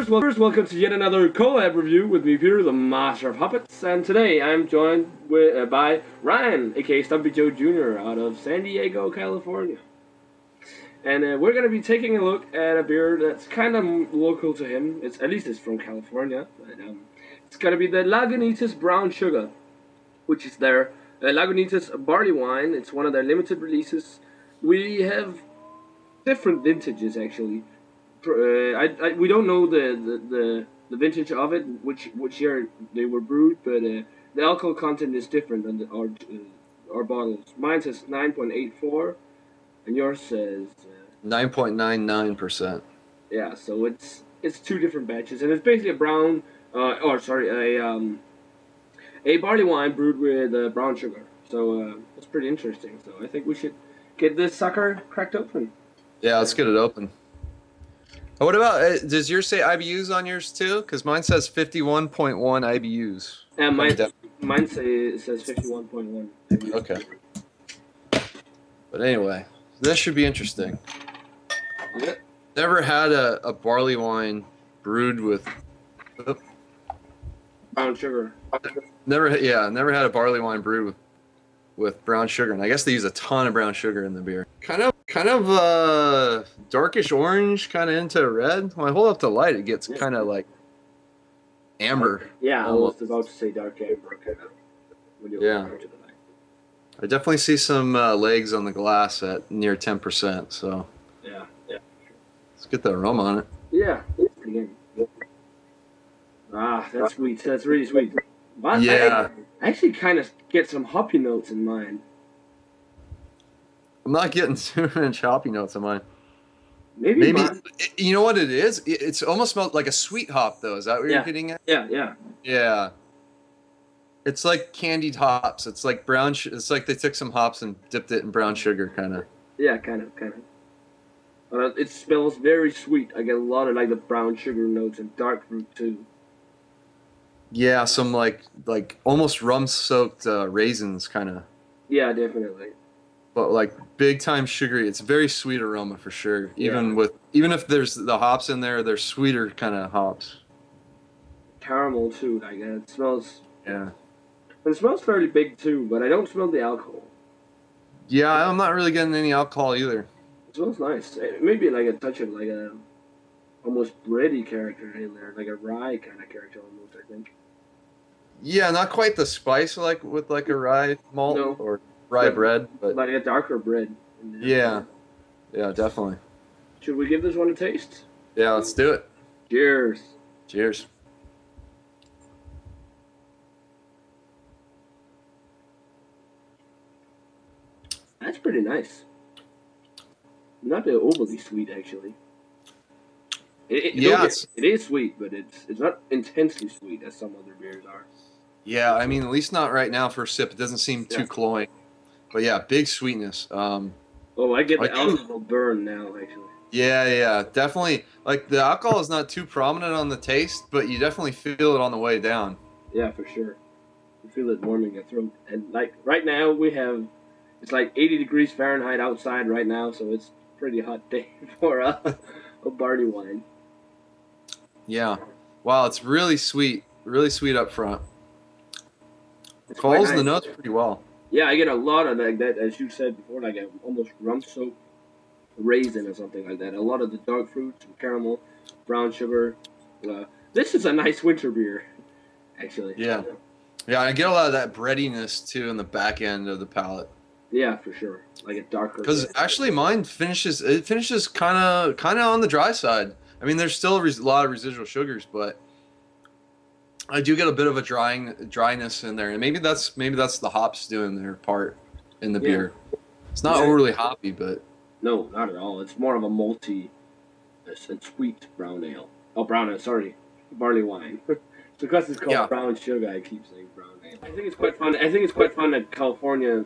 welcome to yet another collab review with me, Peter, the Master of Hoppets, and today I'm joined by Ryan, aka Stumpy Joe Jr. out of San Diego, California. And we're going to be taking a look at a beer that's kind of local to him. At least it's from California. But, it's going to be the Lagunitas Brown Shugga, which is their Lagunitas Barley Wine. It's one of their limited releases. We have different vintages, actually. We don't know the vintage of it, which year they were brewed, but the alcohol content is different than our bottles. Mine says 9.84, and yours says 9.99%. Yeah, so it's two different batches, and it's basically a brown, a barley wine brewed with brown sugar. So it's pretty interesting. So I think we should get this sucker cracked open. Yeah, let's get it open. What about, does yours say IBUs on yours too? Because mine says 51.1 IBUs. And mine says 51.1. Okay. But anyway, this should be interesting. Yeah. Never had a barley wine brewed with brown sugar. Never had a barley wine brewed with brown sugar, and I guess they use a ton of brown sugar in the beer. Kind of darkish orange, kind of into red. When I hold up the light, it gets kind of like amber. Yeah, I was about to say dark amber, kind of. When you yeah. To the light. I definitely see some legs on the glass at near 10%. So yeah. Let's get the aroma on it. Yeah. Ah, that's sweet. That's really sweet. But yeah. I actually kind of get some hoppy notes in mine. I'm not getting too much hoppy notes in mine. Maybe you know what it is? It's almost smelled like a sweet hop, though. Is that what you're getting at? Yeah. It's like candied hops. It's like brown. It's like they took some hops and dipped it in brown sugar, kind of. Yeah, kind of. It smells very sweet. I get a lot of like the brown sugar notes and dark fruit too. Yeah, some like almost rum-soaked raisins, kind of. Yeah, definitely. But like big time sugary. It's very sweet aroma for sure. Even if there's the hops in there, they're sweeter kind of hops. Caramel too, like it smells. Yeah. And it smells fairly big too, but I don't smell the alcohol. Yeah, I'm not really getting any alcohol either. It smells nice. Maybe like a touch of like a almost bready character in there, like a rye kind of character almost, I think. Yeah, not quite the spice with a rye malt or rye bread, but like a darker bread. Yeah, definitely. Should we give this one a taste? Yeah, let's do it. Cheers. Cheers. That's pretty nice. Not overly sweet, actually. It is sweet, but it's not intensely sweet as some other beers are. Yeah, I mean, at least not right now for a sip. It doesn't seem too cloying. But yeah, big sweetness. I get the alcohol burn now, actually. Yeah, definitely. Like, the alcohol is not too prominent on the taste, but you definitely feel it on the way down. Yeah, for sure. You feel it warming your throat. And, like, right now it's like 80 degrees Fahrenheit outside right now, so it's a pretty hot day for a barley wine. Yeah. Wow, it's really sweet up front. It follows the notes pretty well. Yeah, I get a lot of like that, as you said before, like a almost rum-soaked raisin or something like that. A lot of the dark fruits, caramel, brown sugar. This is a nice winter beer, actually. Yeah. Yeah, I get a lot of that breadiness too in the back end of the palate. Yeah, for sure. Like a darker. Because actually, mine finishes kind of on the dry side. I mean, there's still a lot of residual sugars, but I do get a bit of a dryness in there, and maybe that's the hops doing their part in the beer. It's not overly hoppy, but no, not at all. It's more of a malty, and sweet brown ale. Oh, brown ale. Sorry, barley wine. Because it's called brown sugar, I keep saying brown ale. I think it's quite fun. At California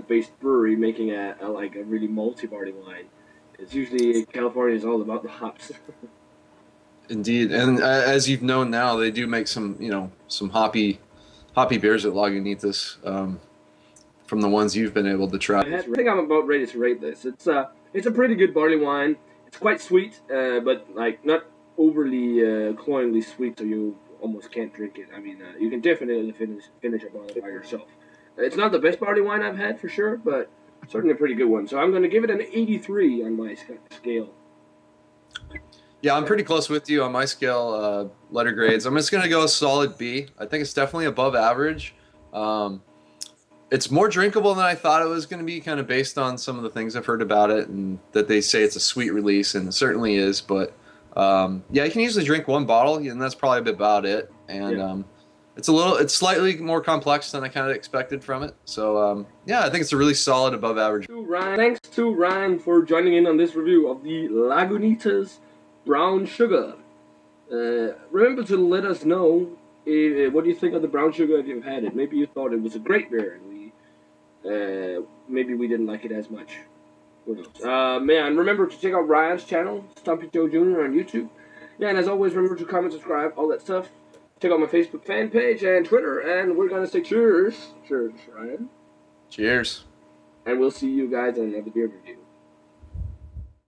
based brewery making a really malty barley wine. It's usually California is all about the hops. Indeed, and as you've known now, they do make some hoppy beers at Lagunitas, from the ones you've been able to try. I think I'm about ready to rate this. It's a pretty good barley wine. It's quite sweet, but like not overly cloyingly sweet, so you almost can't drink it. I mean, you can definitely finish a bottle by yourself. It's not the best barley wine I've had for sure, but certainly a pretty good one. So I'm going to give it an 83 on my scale. Yeah, I'm pretty close with you on my scale, letter grades. I'm just going to go a solid B. I think it's definitely above average. It's more drinkable than I thought it was going to be, kind of based on some of the things I've heard about it, and that they say it's a sweet release, and it certainly is. But yeah, you can usually drink one bottle, and that's probably about it. And it's slightly more complex than I kind of expected from it. So yeah, I think it's a really solid above average. Thanks to Ryan for joining in on this review of the Lagunitas Brown Shugga. Remember to let us know what do you think of the brown sugar if you've had it. Maybe you thought it was a great beer, and maybe we didn't like it as much. Who knows? Man, remember to check out Ryan's channel, Stumpy Joe Jr. on YouTube. Yeah, and as always, remember to comment, subscribe, all that stuff. Check out my Facebook fan page and Twitter, and we're gonna say cheers. Cheers, Ryan. Cheers. And we'll see you guys in another beer review.